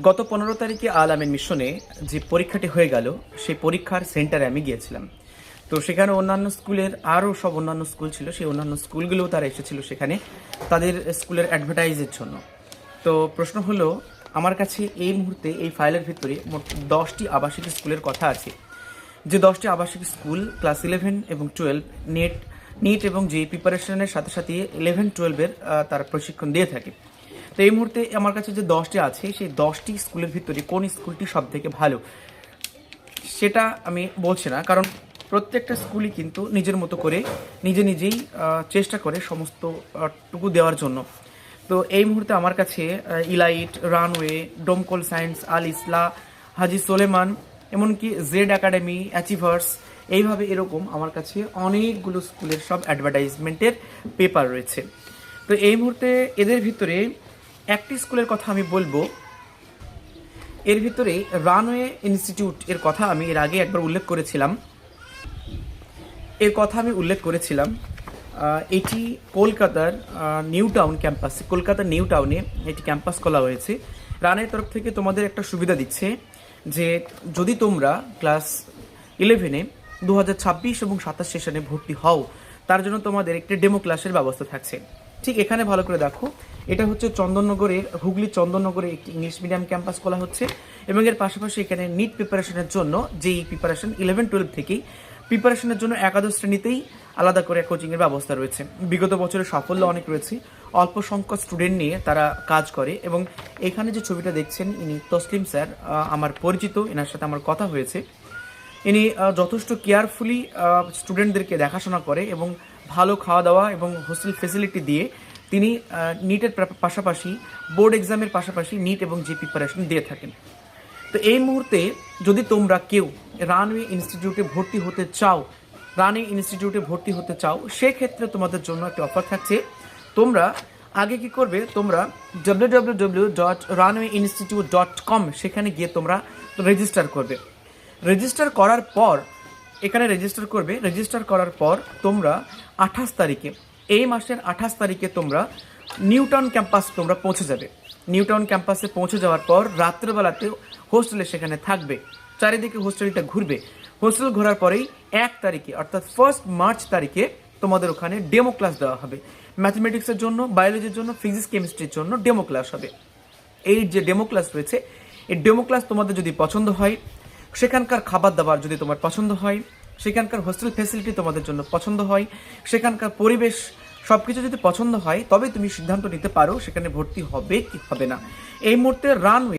গত 15 তারিখে আল আমিন মিশনে যে পরীক্ষাটি হয়ে গেল, সেই পরীক্ষার সেন্টারে আমি গিয়েছিলাম। তো সেখানে অন্যান্য স্কুলের আরও সব অন্যান্য স্কুল ছিল, সেই অন্যান্য স্কুলগুলোও তারা এসেছিল সেখানে তাদের স্কুলের অ্যাডভার্টাইজের জন্য। তো প্রশ্ন হলো, আমার কাছে এই মুহূর্তে এই ফাইলের ভিতরে মোট 10টি আবাসিক স্কুলের কথা আছে, যে 10টি আবাসিক স্কুল ক্লাস 11 এবং 12 নিট এবং যে প্রিপারেশনের সাথে সাথে 11-12-এর তারা প্রশিক্ষণ দিয়ে থাকে। তো এই মুহূর্তে আমার কাছে যে 10টি আছে, সেই 10টি স্কুলের ভিতরে কোন স্কুলটি সব থেকে ভালো সেটা আমি বলছি না, কারণ প্রত্যেকটা স্কুলই কিন্তু নিজের মতো করে নিজেই চেষ্টা করে সমস্ত টুকু দেওয়ার জন্য। তো এই মুহূর্তে আমার কাছে ইলাইট, রানওয়ে, ডোমকল সায়েন্স, আল ইসলা, হাজি সোলেমান, এমনকি জেড একাডেমি, অ্যাচিভার্স, এইভাবে এরকম আমার কাছে অনেকগুলো স্কুলের সব অ্যাডভার্টাইজমেন্টের পেপার রয়েছে। তো এই মুহূর্তে এদের ভিতরে একটি স্কুলের কথা আমি বলবো। এর ভিতরে রানওয়ে ইনস্টিটিউট এর কথা আমি এর আগে একবার উল্লেখ করেছিলাম। এটি কলকাতার নিউ টাউন ক্যাম্পাসে, কলকাতার নিউ টাউনে এটি ক্যাম্পাস খোলা হয়েছে। রানের তরফ থেকে তোমাদের একটা সুবিধা দিচ্ছে যে যদি তোমরা ক্লাস 11-এ 2026 এবং 27 সেশনে ভর্তি হও, তার জন্য তোমাদের একটি ডেমো ক্লাসের ব্যবস্থা থাকছে। ঠিক এখানে ভালো করে দেখো, এটা হচ্ছে চন্দননগরের, হুগলি চন্দননগরে একটি ইংলিশ মিডিয়াম ক্যাম্পাস খোলা হচ্ছে এবং এর পাশাপাশি এখানে নিট প্রিপারেশনের জন্য, যেই প্রিপারেশন 11-12 থেকেই প্রিপারেশনের জন্য একাদশ শ্রেণীতেই আলাদা করে কোচিংয়ের ব্যবস্থা রয়েছে। বিগত বছরের সাফল্য অনেক রয়েছে, অল্প সংখ্যক স্টুডেন্ট নিয়ে তারা কাজ করে। এবং এখানে যে ছবিটা দেখছেন, ইনি তসলিম স্যার, আমার পরিচিত, এনার সাথে আমার কথা হয়েছে। ইনি যথেষ্ট কেয়ারফুলি স্টুডেন্টদেরকে দেখাশোনা করে এবং ভালো খাওয়া দাওয়া এবং হোস্টেল ফেসিলিটি দিয়ে তিনি নিটের পাশাপাশি বোর্ড এক্সামের পাশাপাশি নিট এবং যে প্রিপারেশন দিয়ে থাকেন। তো এই মুহূর্তে যদি তোমরা কেউ রানওয়ে ইনস্টিটিউটে ভর্তি হতে চাও, সেক্ষেত্রে তোমাদের জন্য একটা অফার থাকছে। তোমরা আগে কি করবে, তোমরা www.runwayinstitute.com সেখানে গিয়ে তোমরা রেজিস্টার করবে। রেজিস্টার করার পর তোমরা 28 তারিখে, এই মাসের 28 তারিখে তোমরা নিউটাউন ক্যাম্পাস তোমরা পৌঁছে যাবে। নিউটাউন ক্যাম্পাসে পৌঁছে যাওয়ার পর রাত্রেবেলাতে হোস্টেলে সেখানে থাকবে, চারিদিকে হোস্টেলটা ঘুরবে। হোস্টেল ঘোরার পরেই 1 তারিখে অর্থাৎ 1 মার্চ তারিখে তোমাদের ওখানে ডেমো ক্লাস দেওয়া হবে। ম্যাথমেটিক্সের জন্য, বায়োলজির জন্য, ফিজিক্স কেমিস্ট্রির জন্য ডেমো ক্লাস হবে। এই যে ডেমো ক্লাস রয়েছে, এই ডেমো ক্লাস তোমাদের যদি পছন্দ হয়, সেখানকার খাবার দাবার যদি তোমার পছন্দ হয়, সেখানকার হোস্টেল ফ্যাসিলিটি তোমাদের জন্য পছন্দ হয়, সেখানকার পরিবেশ সব কিছু যদি পছন্দ হয়, তবে তুমি সিদ্ধান্ত নিতে পারো সেখানে ভর্তি হবে কি হবে না। এই মুহূর্তে রানওয়ে